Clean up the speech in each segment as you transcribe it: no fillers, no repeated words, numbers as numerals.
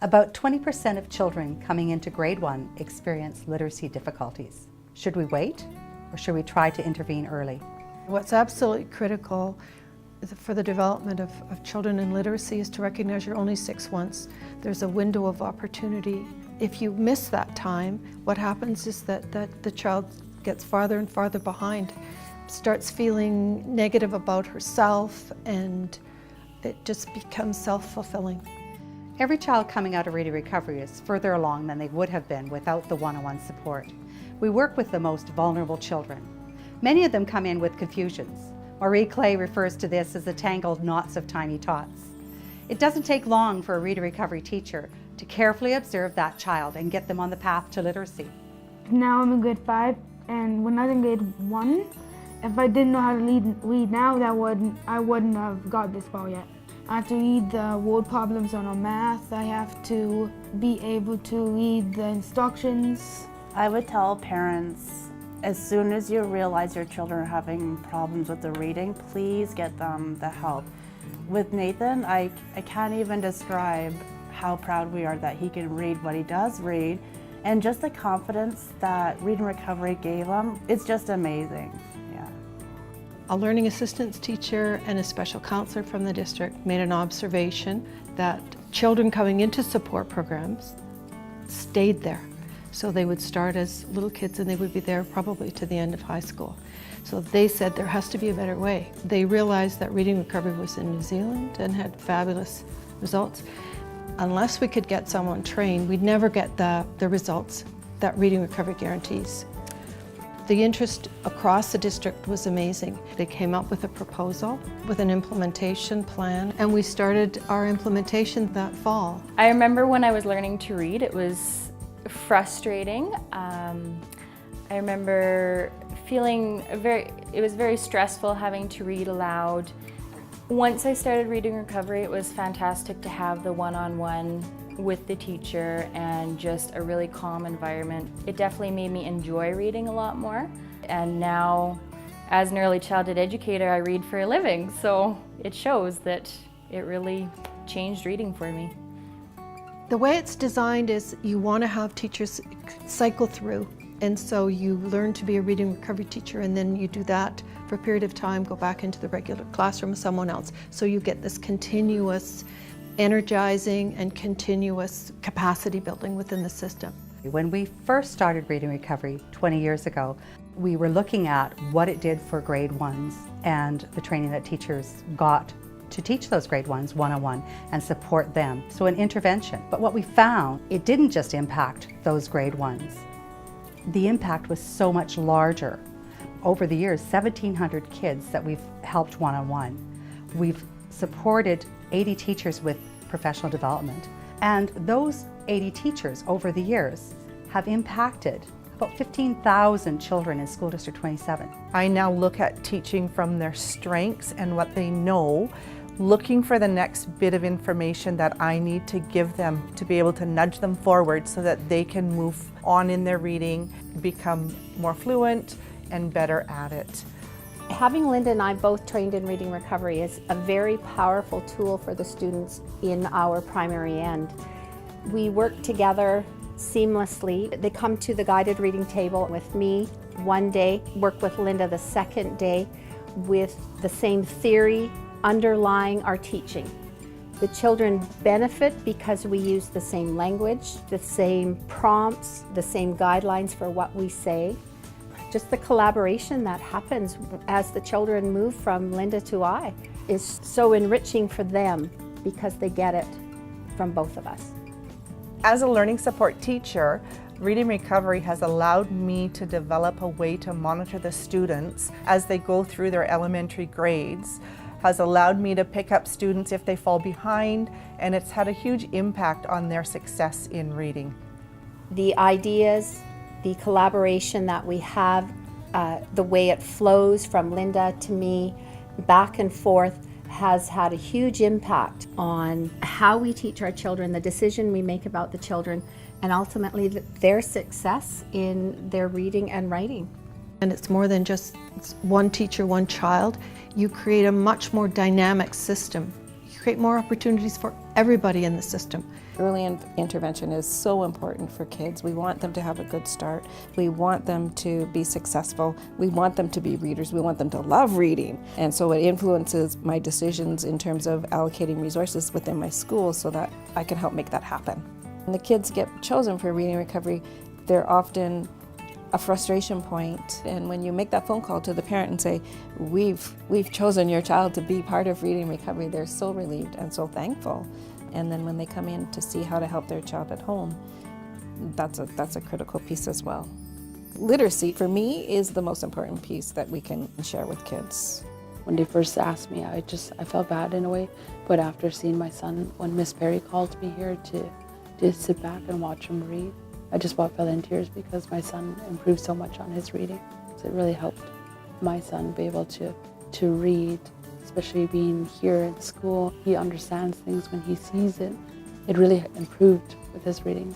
About 20% of children coming into grade 1 experience literacy difficulties. Should we wait, or should we try to intervene early? What's absolutely critical for the development of children in literacy is to recognize you're only 6 once. There's a window of opportunity. If you miss that time, what happens is that the child gets farther and farther behind, starts feeling negative about herself, and it just becomes self-fulfilling. Every child coming out of reading recovery is further along than they would have been without the one-on-one support. We work with the most vulnerable children. Many of them come in with confusions. Marie Clay refers to this as the tangled knots of tiny tots. It doesn't take long for a reading recovery teacher to carefully observe that child and get them on the path to literacy. Now I'm in grade 5, and when I was in grade 1, if I didn't know how to read now, I wouldn't have got this far yet. I have to read the word problems on our math. I have to be able to read the instructions. I would tell parents, as soon as you realize your children are having problems with the reading, please get them the help. With Nathan, I can't even describe how proud we are that he can read what he does read, and just the confidence that Reading Recovery gave him, it's just amazing. A learning assistance teacher and a special counselor from the district made an observation that children coming into support programs stayed there. So they would start as little kids and they would be there probably to the end of high school. So they said there has to be a better way. They realized that Reading Recovery was in New Zealand and had fabulous results. Unless we could get someone trained, we'd never get the results that Reading Recovery guarantees. The interest across the district was amazing. They came up with a proposal with an implementation plan, and we started our implementation that fall. I remember when I was learning to read, it was frustrating. I remember feeling it was very stressful having to read aloud. Once I started Reading Recovery, it was fantastic to have the one-on-one with the teacher and just a really calm environment. It definitely made me enjoy reading a lot more. And now, as an early childhood educator, I read for a living, so it shows that it really changed reading for me. The way it's designed is you want to have teachers cycle through, and so you learn to be a Reading Recovery teacher, and then you do that for a period of time, go back into the regular classroom with someone else. So you get this continuous energizing and continuous capacity building within the system. When we first started Reading Recovery 20 years ago, we were looking at what it did for grade 1s and the training that teachers got to teach those grade 1s one-on-one and support them. So an intervention. But what we found, it didn't just impact those grade 1s. The impact was so much larger. Over the years, 1,700 kids that we've helped one-on-one. We've supported 80 teachers with professional development. And those 80 teachers over the years have impacted about 15,000 children in School District 27. I now look at teaching from their strengths and what they know, looking for the next bit of information that I need to give them to be able to nudge them forward so that they can move on in their reading, become more fluent and better at it. Having Linda and I both trained in Reading Recovery is a very powerful tool for the students in our primary end. We work together seamlessly. They come to the guided reading table with me one day, work with Linda the second day with the same theory underlying our teaching. The children benefit because we use the same language, the same prompts, the same guidelines for what we say. Just the collaboration that happens as the children move from Linda to I is so enriching for them because they get it from both of us. As a learning support teacher, Reading Recovery has allowed me to develop a way to monitor the students as they go through their elementary grades, has allowed me to pick up students if they fall behind, and it's had a huge impact on their success in reading. The ideas, the collaboration that we have, the way it flows from Linda to me, back and forth, has had a huge impact on how we teach our children, the decision we make about the children, and ultimately their success in their reading and writing. And it's more than just one teacher, one child. You create a much more dynamic system. You create more opportunities for everybody in the system. Early intervention is so important for kids. We want them to have a good start. We want them to be successful. We want them to be readers. We want them to love reading. And so it influences my decisions in terms of allocating resources within my school so that I can help make that happen. When the kids get chosen for reading recovery, they're often a frustration point. And when you make that phone call to the parent and say, we've chosen your child to be part of reading recovery, they're so relieved and so thankful. And then when they come in to see how to help their child at home, that's a critical piece as well. Literacy, for me, is the most important piece that we can share with kids. When they first asked me, I felt bad in a way, but after seeing my son, when Miss Perry called me here to sit back and watch him read, I just about fell in tears because my son improved so much on his reading. So it really helped my son be able to read, especially being here at school. He understands things when he sees it. It really improved with his reading.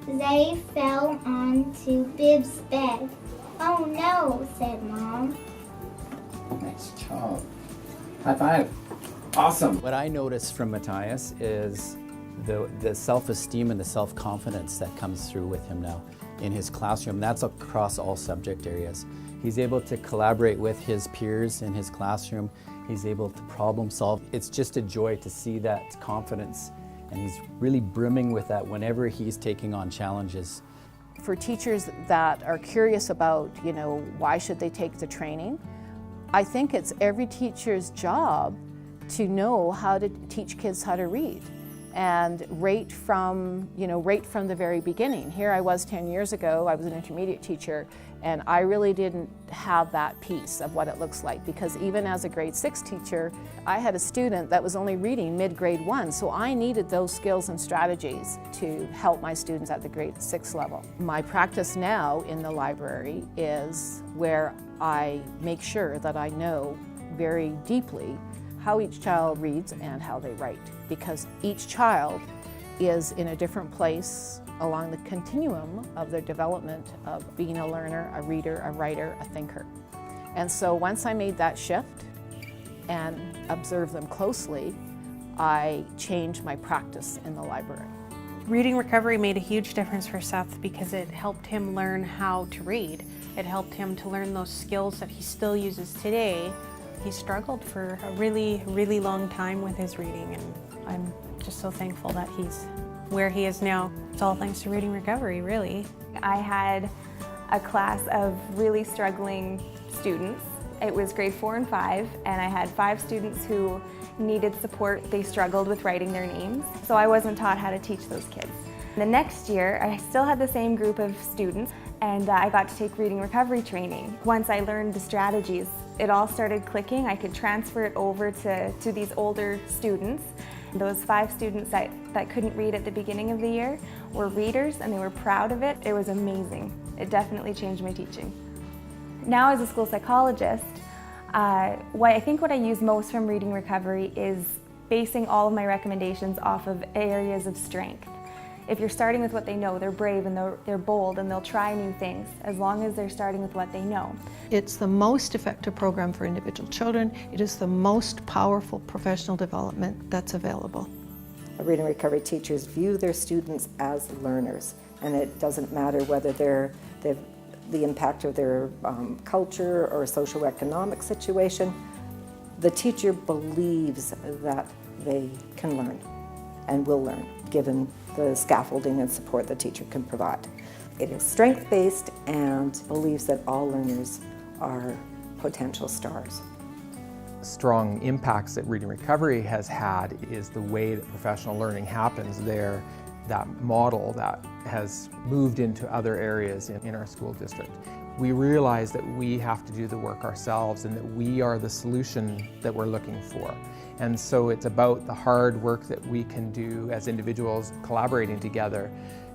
They fell onto Bib's bed. "Oh no," said Mom. Nice job. High five. Awesome. What I noticed from Matthias is the self-esteem and the self-confidence that comes through with him now in his classroom. That's across all subject areas. He's able to collaborate with his peers in his classroom. He's able to problem solve. It's just a joy to see that confidence, and he's really brimming with that whenever he's taking on challenges. For teachers that are curious about, why should they take the training, I think it's every teacher's job to know how to teach kids how to read. And right from the very beginning. Here I was 10 years ago, I was an intermediate teacher, and I really didn't have that piece of what it looks like, because even as a grade 6 teacher, I had a student that was only reading mid-grade 1, so I needed those skills and strategies to help my students at the grade 6 level. My practice now in the library is where I make sure that I know very deeply how each child reads and how they write, because each child is in a different place along the continuum of their development of being a learner, a reader, a writer, a thinker. And so once I made that shift and observed them closely, I changed my practice in the library. Reading recovery made a huge difference for Seth because it helped him learn how to read. It helped him to learn those skills that he still uses today. He struggled for a really, really long time with his reading, and I'm just so thankful that he's where he is now. It's all thanks to Reading Recovery, really. I had a class of really struggling students. It was grade 4 and 5, and I had 5 students who needed support. They struggled with writing their names, so I wasn't taught how to teach those kids. The next year, I still had the same group of students, and I got to take Reading Recovery training. Once I learned the strategies, it all started clicking. I could transfer it over to these older students. Those 5 students that couldn't read at the beginning of the year were readers, and they were proud of it. It was amazing. It definitely changed my teaching. Now as a school psychologist, what I use most from Reading Recovery is basing all of my recommendations off of areas of strength. If you're starting with what they know, they're brave and they're bold and they'll try new things as long as they're starting with what they know. It's the most effective program for individual children. It is the most powerful professional development that's available. Reading recovery teachers view their students as learners, and it doesn't matter whether they're the impact of their culture or socioeconomic situation. The teacher believes that they can learn and will learn, given the scaffolding and support the teacher can provide. It is strength-based and believes that all learners are potential stars. Strong impacts that Reading Recovery has had is the way that professional learning happens there, that model that has moved into other areas in our school district. We realize that we have to do the work ourselves and that we are the solution that we're looking for. And so it's about the hard work that we can do as individuals collaborating together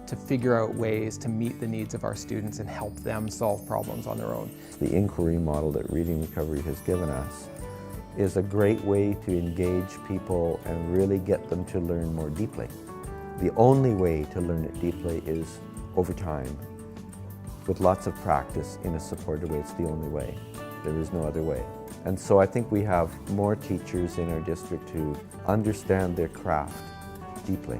to figure out ways to meet the needs of our students and help them solve problems on their own. The inquiry model that Reading Recovery has given us is a great way to engage people and really get them to learn more deeply. The only way to learn it deeply is over time, with lots of practice in a supported way. It's the only way. There is no other way. And so I think we have more teachers in our district who understand their craft deeply,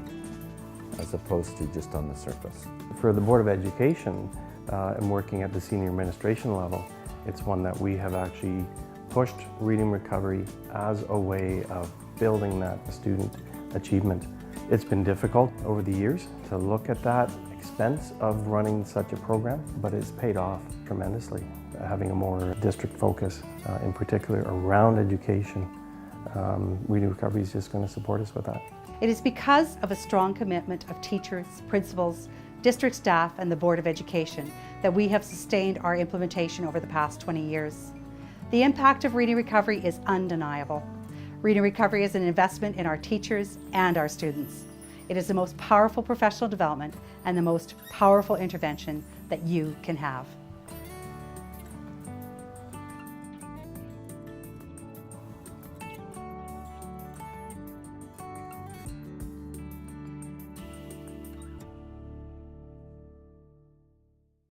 as opposed to just on the surface. For the Board of Education and working at the senior administration level, it's one that we have actually pushed reading recovery as a way of building that student achievement. It's been difficult over the years to look at that expense of running such a program, but it's paid off tremendously. Having a more district focus, in particular around education, reading recovery is just going to support us with that. It is because of a strong commitment of teachers, principals, district staff, and the Board of Education that we have sustained our implementation over the past 20 years. The impact of reading recovery is undeniable. Reading recovery is an investment in our teachers and our students. It is the most powerful professional development and the most powerful intervention that you can have.